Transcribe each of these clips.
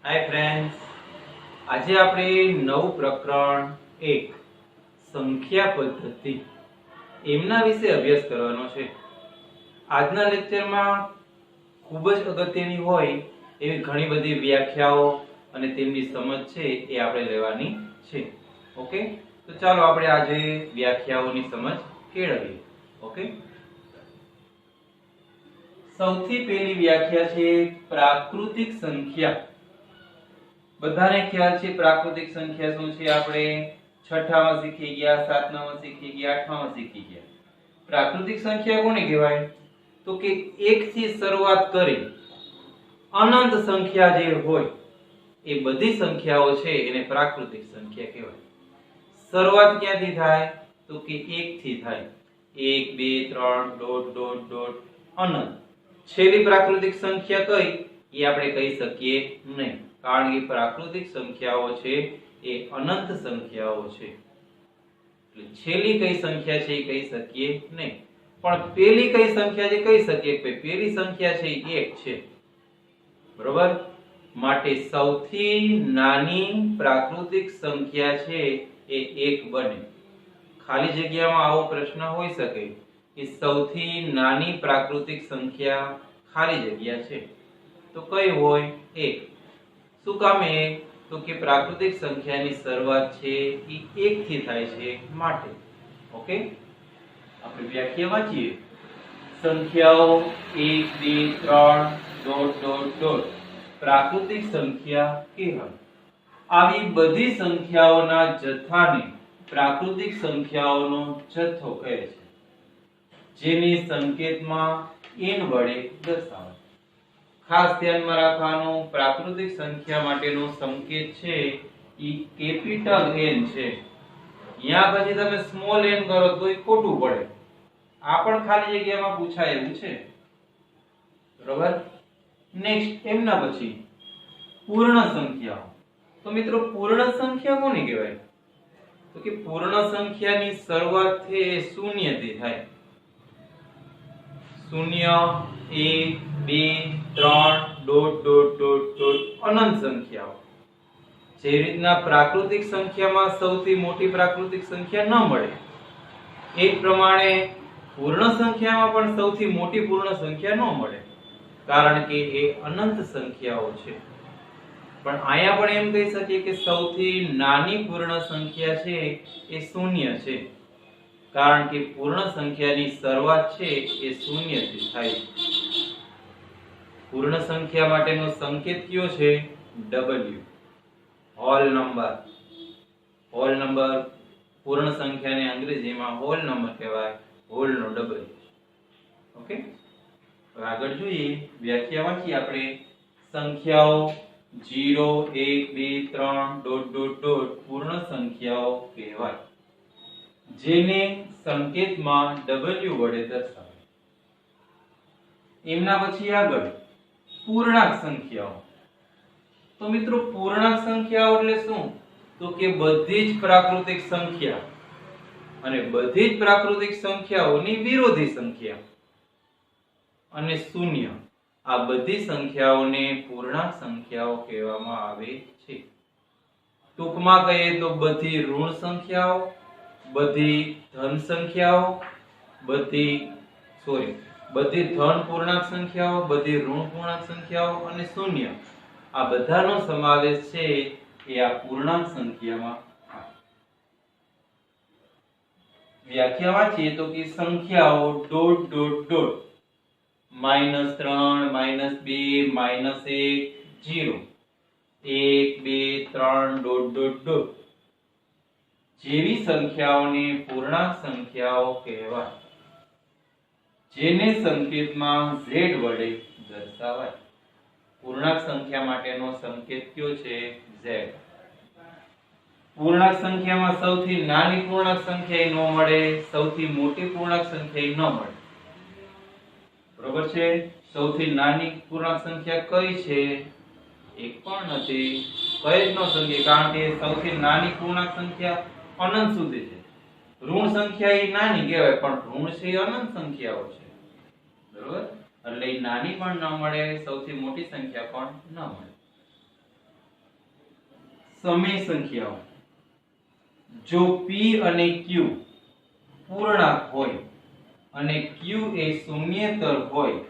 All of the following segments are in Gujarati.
હાય ફ્રેન્ડ્સ, આજે આપણે નવું પ્રકરણ 1 સંખ્યા પદ્ધતિ એમના વિશે અભ્યાસ કરવાનો છે. આજના લેક્ચરમાં ખૂબ જ અગત્યની હોય એવી ઘણી બધી વ્યાખ્યાઓ અને તેમની સમજ છે એ આપણે લેવાની છે. ઓકે, તો ચાલો આપણે આજે વ્યાખ્યાઓની સમજ કેળવીએ. ઓકે, સૌથી પહેલી વ્યાખ્યા છે પ્રાકૃતિક સંખ્યા. બધાને ખ્યાલ છે પ્રાકૃતિક સંખ્યા શું છે. આપણે છઠ્ઠામાં શીખી ગયા, સાતમામાં શીખી ગયા, આઠમામાં શીખી ગયા. પ્રાકૃતિક સંખ્યા કોને કહેવાય? તો કે 1 થી શરૂઆત કરી અનંત સંખ્યા જે હોય એ બધી સંખ્યાઓ છે એને પ્રાકૃતિક સંખ્યા કહેવાય. શરૂઆત ક્યાંથી થાય? તો કે 1 થી થાય. 1 2 3 ડોટ ડોટ ડોટ અનંત. છેલ્લી પ્રાકૃતિક સંખ્યા કઈ એ આપણે કહી શકીએ નહીં, કારણ કે પ્રાકૃતિક સંખ્યાઓ છે એ અનંત સંખ્યાઓ છે. એટલે છેલ્લી કઈ સંખ્યા છે એ કહી શકીએ નહીં, પણ પહેલી કઈ સંખ્યા છે કહી શકીએ કે પહેલી સંખ્યા છે એ 1 છે. બરોબર? માટે સૌથી નાની પ્રાકૃતિક સંખ્યા છે એ 1 બને. ખાલી જગ્યામાં આવો પ્રશ્ન હોઈ શકે કે સૌથી નાની પ્રાકૃતિક સંખ્યા ખાલી જગ્યા છે તો કઈ હોય? 1. શું કામ 1? તો કે પ્રાકૃતિક સંખ્યાની શરૂઆત છે એ 1 થી થાય છે માટે. ઓકે, આપણે વ્યાખ્યા વાંચીએ. સંખ્યાઓ 1 2 3 ડોટ ડોટ ડોટ પ્રાકૃતિક સંખ્યા કહેવાય. આવી બધી સંખ્યાઓના જથ્થાને પ્રાકૃતિક સંખ્યાઓનો જથ્થો કહે છે, જેને સંકેતમાં n વડે દર્શાવાય. ખાસ ધ્યાનમાં રાખવાનું, પ્રાકૃતિક સંખ્યા માટેનો સંકેત છે ઈ કેપિટલ N છે. અહીંયા પછી તમે સ્મોલ n કરો તો એ ખોટું પડે. આ પણ ખાલી જગ્યામાં પૂછાય એવું છે. બરોબર? નેક્સ્ટ, એમના પછી પૂર્ણ સંખ્યાઓ. તો મિત્રો પૂર્ણ સંખ્યા કોને કહેવાય? તો કે પૂર્ણ સંખ્યાની શરૂઆત છે એ 0 થી થાય. 0 1 2 3 ડોટ ડોટ ડોટ ડોટ અનંત સંખ્યાઓ. જે રીતના પ્રાકૃતિક સંખ્યામાં સૌથી મોટી પ્રાકૃતિક સંખ્યા ન મળે એ જ પ્રમાણે પૂર્ણ સંખ્યામાં પણ સૌથી મોટી પૂર્ણ સંખ્યા ન મળે, કારણ કે એ અનંત સંખ્યાઓ છે. પણ અહીંયા પણ એમ કહી શકીએ કે સૌથી નાની પૂર્ણ સંખ્યા છે એ 0 છે, કારણ કે પૂર્ણ સંખ્યાની શરૂઆત છે એ 0 થી થાય છે. પૂર્ણ સંખ્યા માટેનો સંકેત કયો છે? W. Whole number. Whole number પૂર્ણ સંખ્યાને અંગ્રેજીમાં હોલ નંબર કહેવાય. હોલ નો W. ઓકે, હવે આગળ જોઈએ. વ્યાખ્યા વાંચીએ આપણે. સંખ્યાઓ 0 1 2 3 ડોટ ડોટ ડોટ પૂર્ણ સંખ્યાઓ કહેવાય, જેને સંકેતમાં W વડે દર્શાવાય. એમના પછી આગળ પૂર્ણાંક સંખ્યાઓ. તો મિત્રો પૂર્ણાંક સંખ્યાઓ એટલે શું? તો કે બધી જ પ્રાકૃતિક સંખ્યા અને બધી જ પ્રાકૃતિક સંખ્યાઓની વિરોધી સંખ્યા અને 0, આ બધી સંખ્યાઓને પૂર્ણાંક સંખ્યાઓ કહેવામાં આવે છે. ટૂંકમાં કહીએ તો બધી ઋણ સંખ્યાઓ, બધી ધન સંખ્યાઓ, બધી ધન પૂર્ણાંક સંખ્યાઓ, બધી ઋણ પૂર્ણાંક સંખ્યાઓ અને 0, આ બધાનો સમાવેશ છે એ આ પૂર્ણાંક સંખ્યામાં થાય. વ્યાખ્યા વાંચીએ તો કે સંખ્યાઓ dot dot dot -3 -2 -1 0 1 2 3 dot dot dot જેવી સંખ્યાઓને પૂર્ણાંક સંખ્યાઓ કહેવાય, જેને સંકેતમાં Z વડે દર્શાવાય. પૂર્ણાંક સંખ્યા માટેનો સંકેત કયો છે? Z. પૂર્ણાંક સંખ્યામાં સૌથી નાની પૂર્ણાંક સંખ્યા ન મળે, સૌથી મોટી પૂર્ણાંક સંખ્યા ન મળે. બરોબર છે? સૌથી નાની પૂર્ણાંક સંખ્યા કઈ છે? એક પણ નથી. કઈ જ ન શકીએ, કારણ કે સૌથી નાની પૂર્ણાંક સંખ્યા અનંત સુધી છે. ઋણ સંખ્યા એ નાની કહેવાય, પણ ઋણ છે એ અનંત સંખ્યાઓ છે. બરોબર? એટલે નાની પણ ન મળે, સૌથી મોટી સંખ્યા પણ ન મળે. સમય સંખ્યાઓ જો p અને q પૂર્ણાંક હોય અને q એ શૂન્યેતર હોય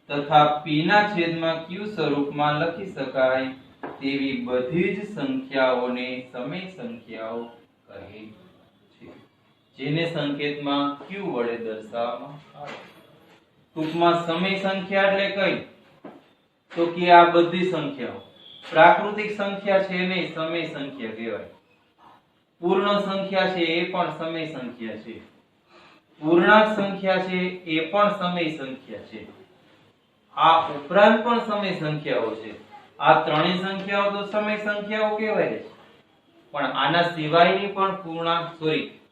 તથા p ના છેદમાં q સ્વરૂપમાં લખી શકાય તેવી બધી જ સંખ્યાઓને સમય સંખ્યાઓ કહે છે, જેને સંકેતમાં q વડે દર્શાવવામાં આવે. ટૂંકમાં સમય સંખ્યા એટલે કઈ? તો કે આ બધી સંખ્યાઓ પ્રાકૃતિક સંખ્યા છે નહીં, સમય સંખ્યા કહેવાય. પૂર્ણ સંખ્યા છે એ પણ સમય સંખ્યા છે, પૂર્ણાંક સંખ્યા છે એ પણ સમય સંખ્યા છે, આ ઉપરાંત પણ સમય સંખ્યાઓ છે. આ ત્રણેય સંખ્યાઓ તો સમય સંખ્યાઓ કહેવાય છે, પણ આના સિવાયની પણ પૂર્ણાંક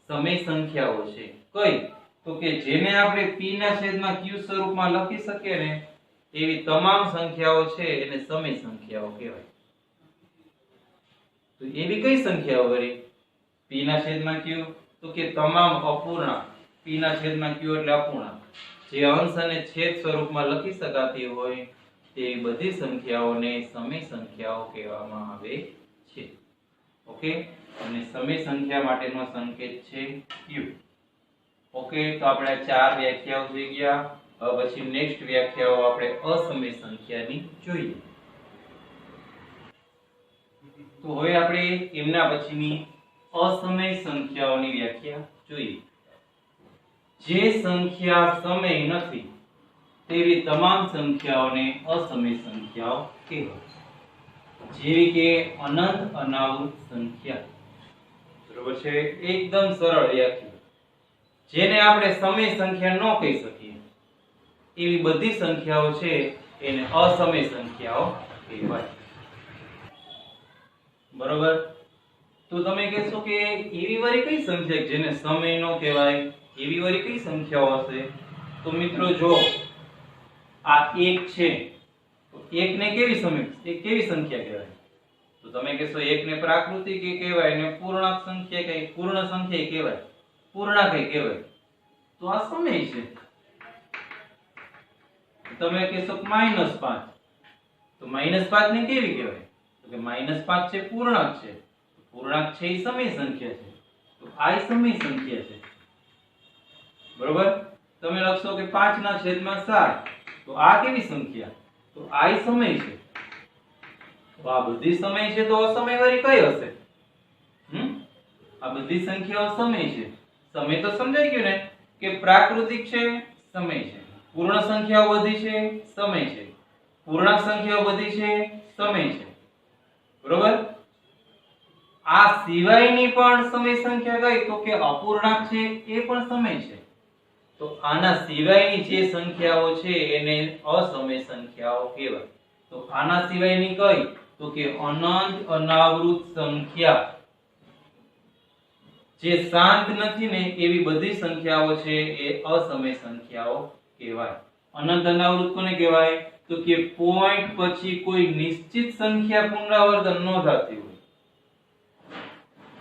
સમય સંખ્યાઓ છે. કઈ? તો કે જેને આપણે p ના છેદમાં q સ્વરૂપમાં લખી શકીએ ને એવી તમામ સંખ્યાઓ છે એને સમય સંખ્યાઓ કહેવાય. તો એવી કઈ સંખ્યાઓ વળી? p ના છેદમાં q તો કે તમામ અપૂર્ણાંક. p ના છેદમાં q એટલે અપૂર્ણાંક જે અંશ અને છેદ સ્વરૂપમાં લખી શકાતી હોય તે બધી સંખ્યાઓને સમય સંખ્યાઓ કહેવામાં આવે છે. ઓકે, અને સમય સંખ્યા માટેનો સંકેત છે q. ઓકે, તો આપણે ચાર વ્યાખ્યાઓ જોઈ ગયા. હવે પછી નેક્સ્ટ વ્યાખ્યાઓ આપણે અસમય સંખ્યાની જોઈએ. તો હવે આપણે એમના પછીની અસમય સંખ્યાઓની વ્યાખ્યા જોઈએ. જે સંખ્યા સમય નથી તેવી તમામ સંખ્યાઓને અસમય સંખ્યાઓ કહેવાય. જેવી કે અનંત અનાવૃત સંખ્યા. બરોબર છે? એકદમ સરળ વ્યાખ્યા. જેને આપણે સમય સંખ્યા ન કહી શકીએ એવી બધી સંખ્યાઓ છે એને અસમય સંખ્યાઓ કહેવાય. બરોબર? તો તમે કહેશો કે એવી વાળી કઈ સંખ્યા જેને સમય ન કહેવાય, એવી વાળી કઈ સંખ્યાઓ હશે? તો મિત્રો જો આ 1 છે તો 1 ને કેવી સંખ્યા કહેવાય? તો તમે કહેશો 1 ને પ્રાકૃતિક કહેવાય ને પૂર્ણાંક સંખ્યા કઈ પૂર્ણ સંખ્યા કહેવાય, પૂર્ણાંક કહેવાય. તો આ સમય છે. તમે કહેશો -5 તો -5 ને કેવી કહેવાય? તો કે -5 છે પૂર્ણાંક છે, પૂર્ણાંક છે એ સમય સંખ્યા છે, તો આ સમય સંખ્યા છે. બરોબર? તમે લખશો કે 5 ના છેદમાં 7 તો આ કેવી સંખ્યા? તો આ સમય છે. તો આ બધી સમય છે તો અસમય વાળી કઈ હશે? આ બધી સંખ્યાઓ સમય છે. સમય તો સમજાઈ ગયું ને કે પ્રાકૃતિક છે, સમય છે. પૂર્ણ સંખ્યાઓ બધી છે, સમય છે. પૂર્ણાંક સંખ્યાઓ બધી છે, સમય છે. બરોબર? આ સિવાયની પણ સમય સંખ્યા કઈ? તો કે અપૂર્ણાંક છે એ પણ સમય છે. તો આના સિવાયની જે સંખ્યાઓ છે એને અસમય સંખ્યાઓ કહેવાય. તો આના સિવાયની કઈ? તો કે અનંત અનાવૃત સંખ્યા. જે શાંત નથી ને એવી બધી સંખ્યાઓ છે એ અસમય સંખ્યાઓ કહેવાય. અનંત અનાવૃત કોને કહેવાય? તો કે પોઈન્ટ પછી કોઈ નિશ્ચિત સંખ્યા પુનરાવર્તન ન થતી હોય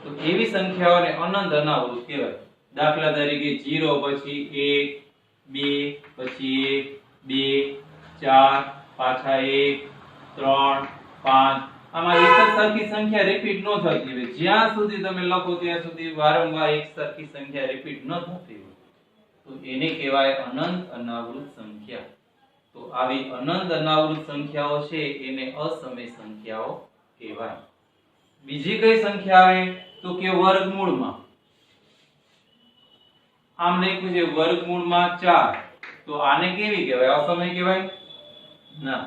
તો એવી સંખ્યાઓને અનંત અનાવૃત કહેવાય. દાખલા તરીકે 0 પછી 1 2 પછી 1 2 4 પાછા 1 3 5 આમાં એક જ સરખી સંખ્યા રિપીટ ન થતી હોય. જ્યાં સુધી તમે લખો ત્યાં સુધી વારંવાર એક સરખી સંખ્યા રિપીટ ન થતી હોય તો એને કહેવાય અનંત અનાવૃત સંખ્યા. તો આવી અનંત અનાવૃત સંખ્યાઓ છે એને અસમય સંખ્યાઓ કહેવાય. બીજી કઈ સંખ્યા આવે? તો કે વર્ગમૂળમાં. આમ લખ્યું છે વર્ગમૂળમાં 4 તો આને કેવી કહેવાય? અસમય કહેવાય? ના,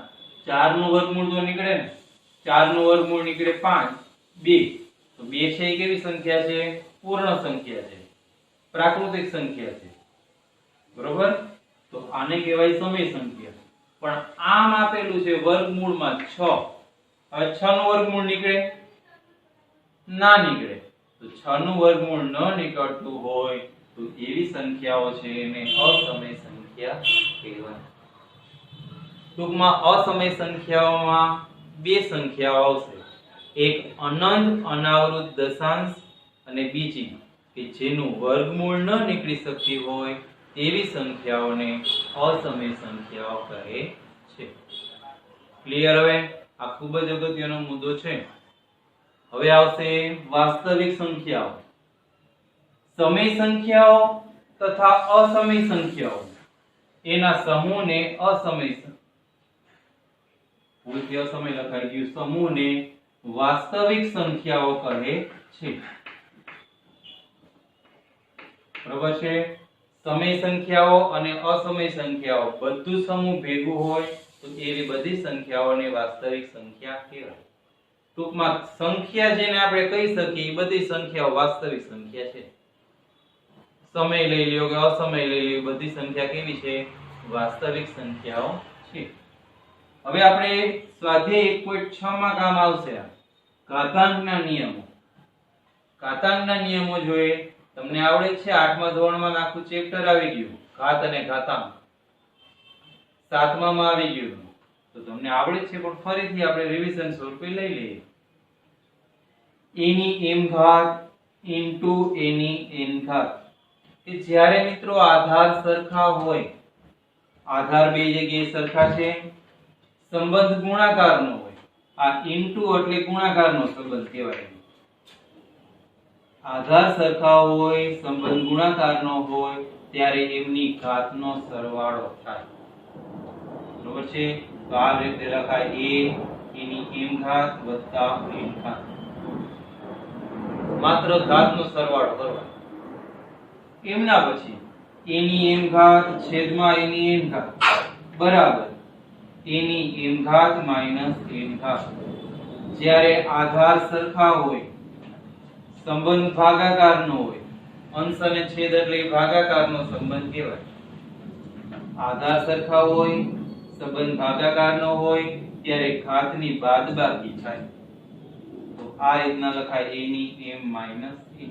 4 નું વર્ગમૂળ તો નીકળે ને. 4 નું વર્ગમૂળ નીકળે 5 2 તો 2 છે એ કેવી સંખ્યા છે? પૂર્ણ સંખ્યા છે, પ્રાકૃતિક સંખ્યા છે. બરોબર? તો આને કહેવાય સમય સંખ્યા. પણ આમ આપેલું છે વર્ગમૂળમાં 6. હવે 6 નું વર્ગમૂળ નીકળે? ના નીકળે. તો 6 નું વર્ગમૂળ ન નીકળતું હોય તો એવી સંખ્યાઓ છે એને અસમય સંખ્યા કહેવાય. ટૂંકમાં અસમય સંખ્યાઓમાં બે સંખ્યાઓ આવશે. એક અનંત અનાવૃત દશાંશ અને બીજી કે જેનું વર્ગમૂળ ન નીકળી શકતી હોય તેવી સંખ્યાઓને અસમય સંખ્યાઓ કહે છે. ક્લિયર? હવે આ ખૂબ જ અગત્યનો મુદ્દો છે. હવે આવશે વાસ્તવિક સંખ્યાઓ, સમય સંખ્યાઓ તથા અસમય સંખ્યાઓ એના સમૂહને ભૂલથી અસમય લખાઈ ગયું, સમૂહને વાસ્તવિક સંખ્યાઓ કહે છે. બરોબર છે. સમય સંખ્યાઓ અને અસમય સંખ્યાઓ બધું સમૂહ ભેગું હોય તો એવી બધી સંખ્યાઓને વાસ્તવિક સંખ્યા કહેવાય. ટૂંકમાં સંખ્યા જેને આપણે કહી શકીએ એ બધી સંખ્યાઓ વાસ્તવિક સંખ્યા છે. સમય લઈ લ્યો કે અસમય લઈ લ્યો, બધી સંખ્યા કેવી છે? વાસ્તવિક સંખ્યાઓ છે. હવે આપણે સ્વાધ્યાય 1.6 માં કામ આવશે ઘાતાંકના નિયમો. ઘાતાંકના નિયમો જોઈએ. તમને આવડે છે 8મા ધોરણમાં આખું ચેપ્ટર આવી ગયું, ઘાત અને ઘાતાંક. 7મામાં આવી ગયું, તો તમને આવડે છે, પણ ફરીથી આપણે રિવિઝન સ્વરૂપે લઈ લઈએ. એની m ઘાત ઇન્ટુ એની n ઘાત. કે જ્યારે મિત્રો આધાર સરખા હોય, આધાર બે જગ્યાએ સરખા છે, સંબંધ ગુણાકારનો હોય, આ ઇન્ટુ એટલે ગુણાકારનો સંબંધ કહેવાય. આધાર સરખા હોય, સંબંધ ગુણાકારનો હોય ત્યારે એમની ઘાતનો સરવાળો થાય. બરોબર છે. તો આ રીતે લખાય a એની m ઘાત વત્તા n ઘાત. માત્ર ઘાતનો સરવાળો કરવાનો. એમના પછી એની m ઘાત છેદમાં એની n ઘાત બરાબર એની m ઘાત માઈનસ n ઘાત. જ્યારે આધાર સરખા હોય, સંબંધ ભાગાકારનો હોય, અંશ અને છેદ એટલે ભાગાકારનો સંબંધ કહેવાય. આધાર સરખા હોય, સંબંધ ભાગાકારનો હોય ત્યારે ઘાતની બાદબાકી થાય. તો આ રીતના લખાય એની m માઈનસ n.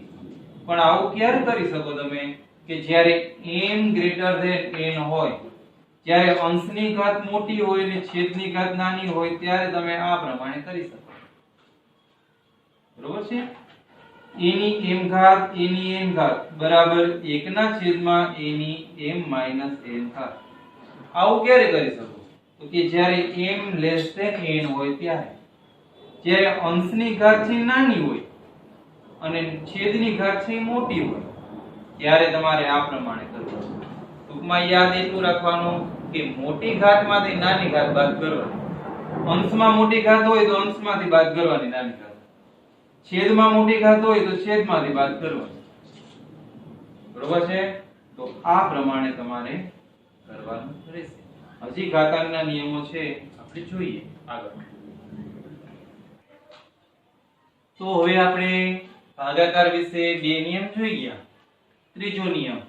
પણ આવું ક્યારે કરી શકો તમે? કે જ્યારે m ગ્રેટર ધેન n હોય, જ્યારે અંશની ઘાત મોટી હોય અને છેદની ઘાત નાની હોય ત્યારે તમે આ પ્રમાણે કરી શકો. બરોબર છે. એની m ઘાત એની n ઘાત બરાબર 1 ના છેદમાં એની m માઈનસ n ઘાત. આવું ક્યારે કરી શકો? તો કે જ્યારે m લેસ ધેન n હોય ત્યારે. જ્યારે અંશની ઘાત છે નાની હોય અને છેદની ઘાત છે મોટી હોય ત્યારે તમારે આ પ્રમાણે કરવું. ટૂંકમાં યાદ એટલું રાખવાનું કે મોટી ઘાતમાંથી નાની ઘાત બાદ કરવાની. અંશમાં મોટી ઘાત હોય તો અંશમાંથી બાદ કરવાની નાની ઘાત. છેદમાં મોટી ઘાત હોય તો છેદમાંથી બાદ કરવાની. બરોબર છે. તો આ પ્રમાણે તમારે કરવાનું રહેશે. હજી ઘાતાંકના નિયમો છે, આપણે જોઈએ આગળ. તો હવે આપણે ભાગાકાર વિશે બે નિયમ જોઈ ગયા. ત્રીજો નિયમ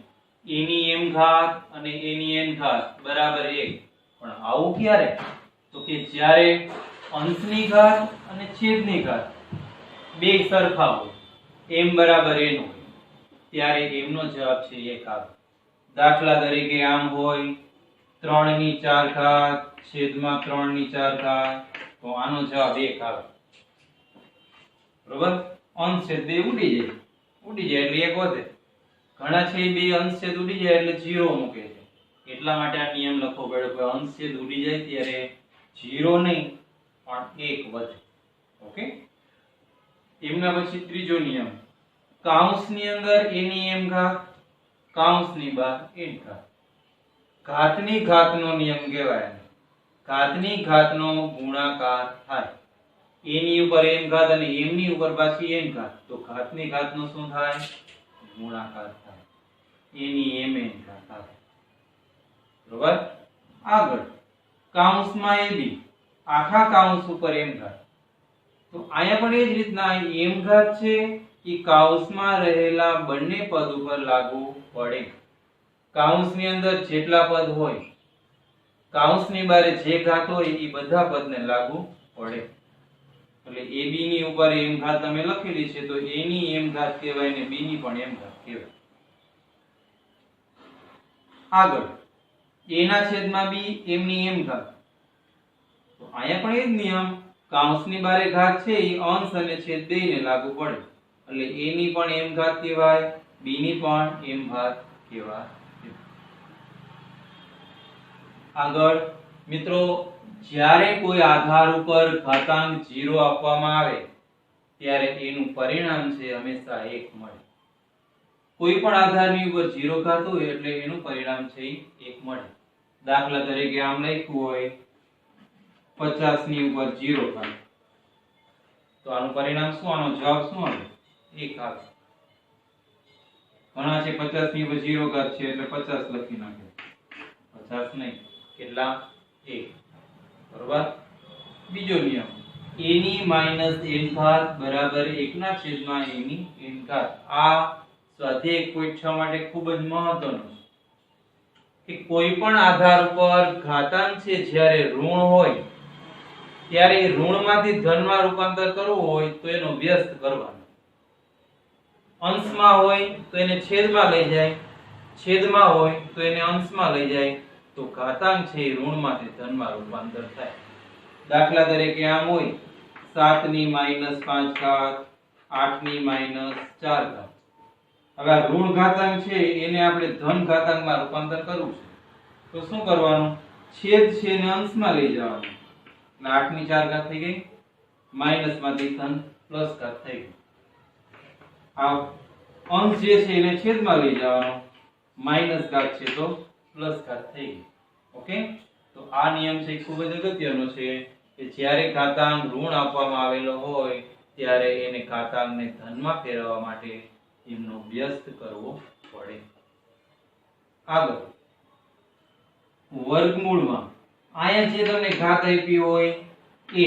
એની m ઘાત અને એની n ઘાત બરાબર 1. પણ આવું ક્યારે? તો કે જ્યારે અંશની ઘાત અને છેદની ઘાત બે સરખા હોય, m બરાબર n હોય ત્યારે m નો જવાબ છે 1 આવે. દાખલા તરીકે આમ હોય 3 ની 4 ઘાત છેદમાં 3 ની 4 ઘાત, તો આનો જવાબ 1 આવે. બરોબર. અંશ છેદ બે ઉડી જાય એટલે 1 વધે. ઘણા છે બે અંશ છેદ ઉડી જાય એટલે 0 મૂકે છે. એટલા માટે આ નિયમ લખવો પડ્યો કે અંશ છેદ ઉડી જાય ત્યારે 0 નહીં પણ 1 વધે. ઓકે. એમના પછી ત્રીજો નિયમ કૌંસની અંદર એની m ઘાત, કૌંસની બહાર n ઘાત. ઘાતની ઘાતનો નિયમ કહેવાય. ઘાતની ઘાતનો ગુણાકાર થાય. એની ઉપર m ઘાત અને m ની ઉપર પાછી n ઘાત, તો ઘાતની ઘાતનો શું થાય? ગુણાકાર થાય. એની m n ઘાત આવે. બરોબર. આગળ કૌંસમાં ab, આખા કૌંસ ઉપર m ઘાત. તો અહીંયા પણ એ જ રીતના m ઘાત છે એ કૌંસમાં રહેલા બંને પદ ઉપર લાગુ પડે. કૌંસની અંદર જેટલા પદ હોય, કૌંસની બહાર જે ઘાત હોય એ બધા પદને લાગુ પડે. એટલે ab ની ઉપર m ઘાત તમે લખેલી છે તો a ની m ઘાત કહેવાય ને b ની પણ m ઘાત કહેવાય. આગળ a ના છેદમાં b m ની m ઘાત. તો અહીંયા પણ એ જ નિયમ, કૌંસની બારે ઘાત છે એ અંશ અને છેદ બેયને લાગુ પડે. એટલે a ની પણ m ઘાત કહેવાય, b ની પણ m ઘાત કહેવાય. આગળ મિત્રો જ્યારે કોઈ આધાર ઉપર ઘાતાંક 0 આપવામાં આવે ત્યારે એનું પરિણામ છે હંમેશા 1 મળે. કોઈ પણ આધારની ઉપર 0 ઘાત હોય એટલે એનું પરિણામ છે 1 મળે. દાખલા તરીકે આમ લખ્યું હોય 50 ની ઉપર 0 ઘાત, તો આનું પરિણામ શું, આનો જવાબ શું આવે? 1 આવે. ઘણા છે 50 ની ઉપર 0 ઘાત છે એટલે 50 લખી નાખે. 50 નહીં, કેટલા? 1. બરોબર. બીજો નિયમ, a ની માઈનસ n ઘાત બરાબર 1 ના છેદમાં a ની n ઘાત. આ સ્વાધ્યાય પોઈન્ટ 6 માટે ખૂબ જ મહત્વનો છે કે કોઈ પણ આધાર પર ઘાતાંક છે જ્યારે ઋણ હોય ત્યારે ઋણમાંથી ધનમાં રૂપાંતર કરવું હોય તો એનો વ્યસ્ત કરવાનો. અંશમાં હોય તો એને છેદમાં લઈ જાય, છેદમાં હોય તો એને અંશમાં લઈ જાય, તો ઘાતાંક છે એ ઋણમાંથી ધનમાં રૂપાંતર થાય. દાખલા તરીકે આમ હોય 7 ની માઈનસ 5 ઘાત, 8 ની માઈનસ 4 ઘાત. હવે આ ઋણ ઘાતાંક છે એને આપણે ધન ઘાતાંકમાં રૂપાંતર કરવું છે, તો શું કરવાનું? છેદ છે એને અંશમાં લઈ જવાનું, એટલે 8 ની 4 ઘાત થઈ ગઈ, માઈનસ માંથી ધન પ્લસ ઘાત થઈ ગઈ. આ અંશ જે છે એને છેદમાં લઈ જવાનો, માઈનસ ઘાત છે તો પ્લસ ઘાત થઈ ગઈ. ઓકે, તો આ નિયમ છે ખૂબ જ અગત્યનો છે કે જ્યારે ઘાતાંક ઋણ આપવામાં આવેલો હોય ત્યારે એને ઘાતાંકને ધનમાં ફેરવવા માટે એમનો વ્યસ્ત કરવો પડે. આગળ વર્ગમૂળમાં અહીંયા જે તમને ઘાત આપી હોય એ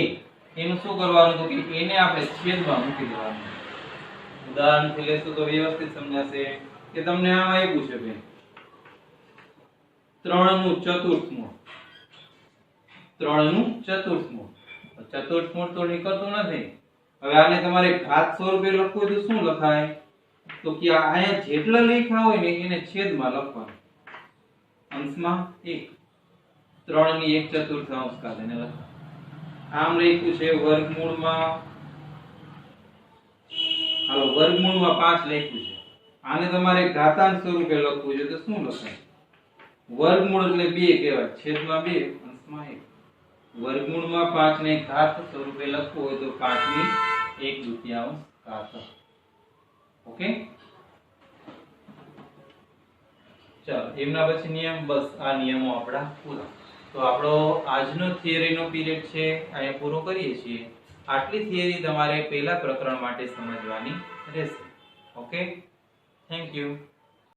એનું શું કરવાનું તો કે એને આપણે છેદમાં મૂકી દેવાનું. ઉદાહરણથી લેશું તો વ્યવસ્થિત સમજાશે કે તમને આમ આપ્યું છે બે 3 નું ચતુર્થમૂળ, 3 નું ચતુર્થમૂળ. ચતુર્થમૂળ તો નીકળતું નથી. હવે આને તમારે ઘાત સ્વરૂપે લખવું હોય તો શું લખાય? તો કે અહીંયા જેટલા લખ્યા હોય ને એને છેદમાં લખવાનું, અંશમાં 1. 3 ની 1/4 ઘાત એને લખવાનું. આમ લખ્યું છે વર્ગમૂળમાં, હાલો વર્ગમૂળમાં 5 લખ્યું છે. આને તમારે ઘાતાંક સ્વરૂપે લખવું છે તો શું લખાય? વર્ગમૂળ એટલે 2 કહેવાય, છેદમાં 2 અંશમાં 1. વર્ગમૂળમાં 5 ને ઘાત સ્વરૂપે લખવું હોય તો 5 ની 1/2 ઘાત. ઓકે, ચાલો એમના પછી નિયમ, બસ આ નિયમો આપણા પૂરા. તો આપણો આજનો થિયરીનો પીરિયડ છે અહીંયા પૂરો કરીએ છીએ. આટલી થિયરી તમારે પહેલા પ્રકરણ માટે સમજવાની રહેશે. Okay, thank you.